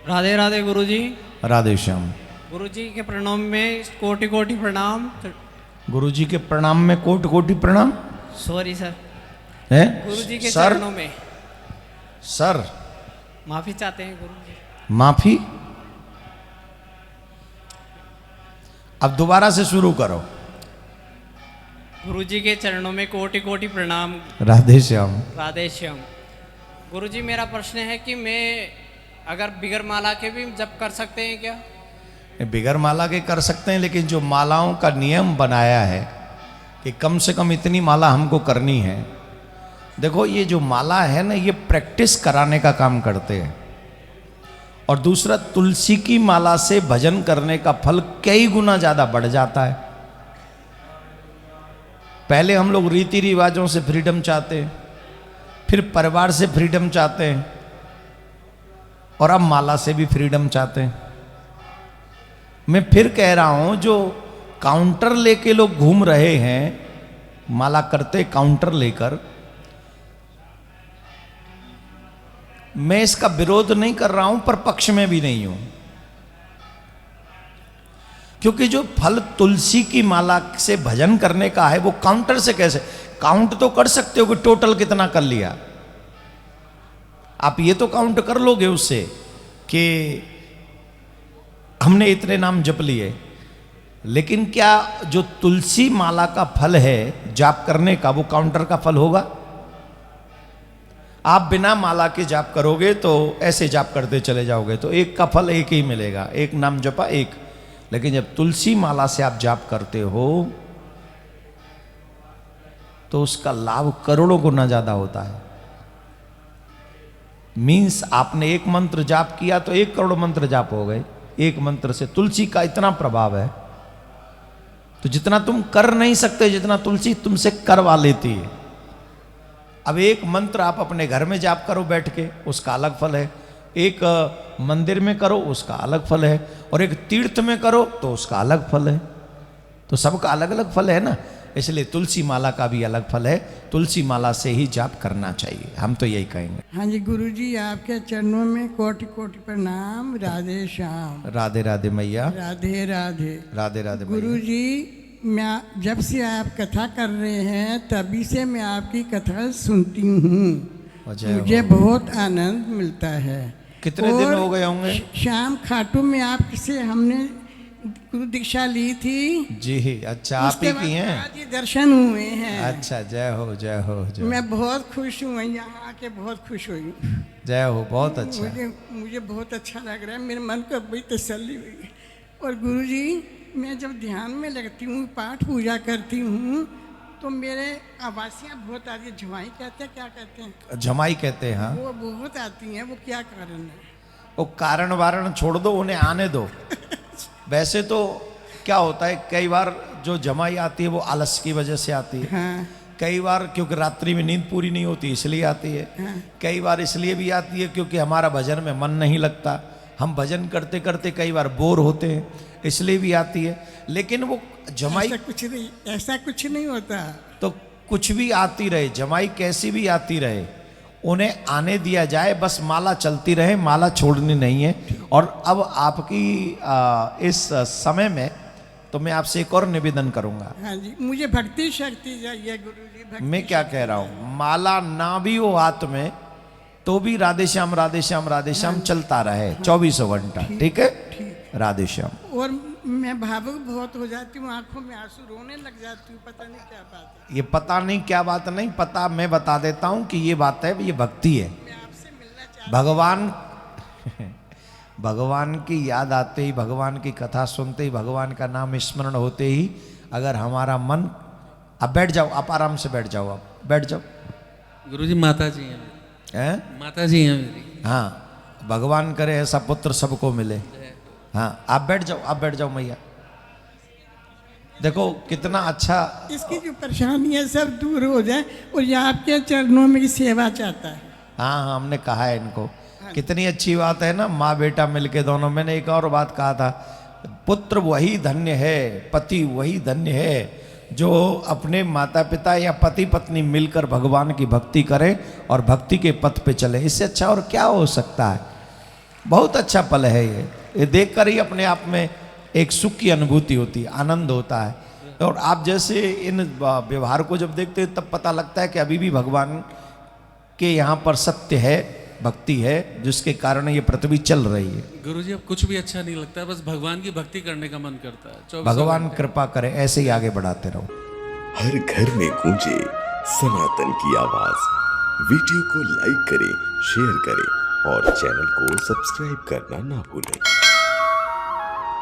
राधे राधे गुरुजी। राधे श्याम। गुरुजी के प्रणाम में कोटि कोटि प्रणाम। गुरुजी के प्रणाम में कोटि कोटि प्रणाम। सॉरी सर, है गुरुजी के सर? चरणों में सर माफी चाहते हैं गुरुजी। माफी? अब दोबारा से शुरू करो। गुरुजी के चरणों में कोटि कोटि प्रणाम। राधे श्याम। राधे श्याम। गुरुजी मेरा प्रश्न है कि मैं अगर बिगर माला के भी जप कर सकते हैं क्या? बिगर माला के कर सकते हैं, लेकिन जो मालाओं का नियम बनाया है कि कम से कम इतनी माला हमको करनी है। देखो ये जो माला है ना, ये प्रैक्टिस कराने का काम करते हैं। और दूसरा, तुलसी की माला से भजन करने का फल कई गुना ज्यादा बढ़ जाता है। पहले हम लोग रीति रिवाजों से फ्रीडम चाहते हैं, फिर परिवार से फ्रीडम चाहते हैं, और अब माला से भी फ्रीडम चाहते हैं। मैं फिर कह रहा हूं, जो काउंटर लेके लोग घूम रहे हैं, माला करते काउंटर लेकर, मैं इसका विरोध नहीं कर रहा हूं, पर पक्ष में भी नहीं हूं। क्योंकि जो फल तुलसी की माला से भजन करने का है, वो काउंटर से कैसे? काउंट तो कर सकते हो कि टोटल कितना कर लिया। आप ये तो काउंट कर लोगे उससे कि हमने इतने नाम जप लिए, लेकिन क्या जो तुलसी माला का फल है जाप करने का, वो काउंटर का फल होगा? आप बिना माला के जाप करोगे तो ऐसे जाप करते चले जाओगे, तो एक का फल एक ही मिलेगा, एक नाम जपा एक। लेकिन जब तुलसी माला से आप जाप करते हो तो उसका लाभ करोड़ों गुना ज्यादा होता है। मीन्स आपने एक मंत्र जाप किया तो 1 करोड़ मंत्र जाप हो गए एक मंत्र से। तुलसी का इतना प्रभाव है, तो जितना तुम कर नहीं सकते, जितना तुलसी तुमसे करवा लेती है। अब एक मंत्र आप अपने घर में जाप करो बैठ के, उसका अलग फल है। एक मंदिर में करो, उसका अलग फल है। और एक तीर्थ में करो तो उसका अलग फल है। तो सबका अलग अलग फल है ना, इसलिए तुलसी माला का भी अलग फल है। तुलसी माला से ही जाप करना चाहिए, हम तो यही कहेंगे। हाँ जी गुरुजी, आपके चरणों में कोटि कोटि प्रणाम। राधे श्याम। राधे राधे मैया। राधे राधे। राधे राधे मैया। गुरुजी, मैं जब से आप कथा कर रहे हैं तभी से मैं आपकी कथा सुनती हूँ, मुझे बहुत आनंद मिलता है। कितने दिन हो गए होंगे? शाम खाटू में आपसे हमने गुरु दीक्षा ली थी जी। अच्छा, आप ही की हैं? आज ही दर्शन हुए हैं। अच्छा, जय हो जय हो जय हो। मैं बहुत खुश हूँ, यहाँ आके बहुत खुश हुई। जय हो, बहुत अच्छा। मुझे बहुत अच्छा लग रहा है, मेरे मन को बड़ी तसल्ली हुई। और गुरुजी, मैं जब ध्यान में लगती हूँ, पाठ पूजा करती हूँ, तो मेरे आवासियाँ बहुत आती है। झमाई कहते हैं, क्या कहते हैं? झमाई कहते हैं। हाँ, वो बहुत आती हैं। वो क्या कारण है? वो कारण वारण छोड़ दो, उन्हें आने दो। वैसे तो क्या होता है, कई बार जो जमाई आती है वो आलस की वजह से आती है। हाँ। कई बार क्योंकि रात्रि में नींद पूरी नहीं होती इसलिए आती है। हाँ। कई बार इसलिए भी आती है क्योंकि हमारा भजन में मन नहीं लगता, हम भजन करते करते कई बार बोर होते हैं, इसलिए भी आती है। लेकिन वो जमाई ऐसा कुछ नहीं होता। तो कुछ भी आती रहे, जमाई कैसी भी आती रहे, उन्हें आने दिया जाए, बस माला चलती रहे, माला छोड़नी नहीं है। और अब आपकी इस समय में तो मैं आपसे एक और निवेदन करूंगा। हाँ जी, मुझे भक्ति शक्ति चाहिए गुरुजी। मैं क्या कह रहा हूं, माला ना भी हो हाथ में तो भी राधे श्याम राधे श्याम राधे श्याम चलता रहे 24 घंटा। ठीक है? राधे श्याम। और मैं भावुक बहुत हो जाती हूँ, आंखों में आंसू, रोने लग जाती हूँ। पता नहीं क्या बात है। ये पता नहीं क्या बात नहीं पता, मैं बता देता हूं कि ये बात है, ये भक्ति है। मैं आपसे मिलना चाहती भगवान भगवान की याद आते ही, भगवान की कथा सुनते ही, भगवान का नाम स्मरण होते ही, अगर हमारा मन, अब बैठ जाओ, आप आराम से बैठ जाओ, आप बैठ जाओ। गुरुजी माता जी हैं, हैं? माता जी हैं मेरी। हाँ, भगवान करे ऐसा पुत्र सबको मिले। हाँ, आप बैठ जाओ, आप बैठ जाओ मैया। देखो कितना अच्छा, इसकी जो परेशानी है सब दूर हो जाए, और ये आपके चरणों में सेवा चाहता है। हाँ हाँ, हमने कहा है इनको। कितनी अच्छी बात है ना, माँ बेटा मिलके दोनों। मैंने एक और बात कहा था, पुत्र वही धन्य है, पति वही धन्य है जो अपने माता पिता या पति पत्नी मिलकर भगवान की भक्ति करें और भक्ति के पथ पे चले। इससे अच्छा और क्या हो सकता है? बहुत अच्छा पल है ये देखकर ही अपने आप में एक सुख की अनुभूति होती है, आनंद होता है। और आप जैसे इन व्यवहार को जब देखते हैं तब पता लगता है कि अभी भी भगवान के यहाँ पर सत्य है, भक्ति है, जिसके कारण ये पृथ्वी चल रही है। गुरुजी अब कुछ भी अच्छा नहीं लगता है, बस भगवान की भक्ति करने का मन करता है। 24 भगवान घंटे। कृपा करे, ऐसे ही आगे बढ़ाते रहो। हर घर में गूंजे सनातन की आवाज। वीडियो को लाइक करें, शेयर करें और चैनल को सब्सक्राइब करना ना भूलें।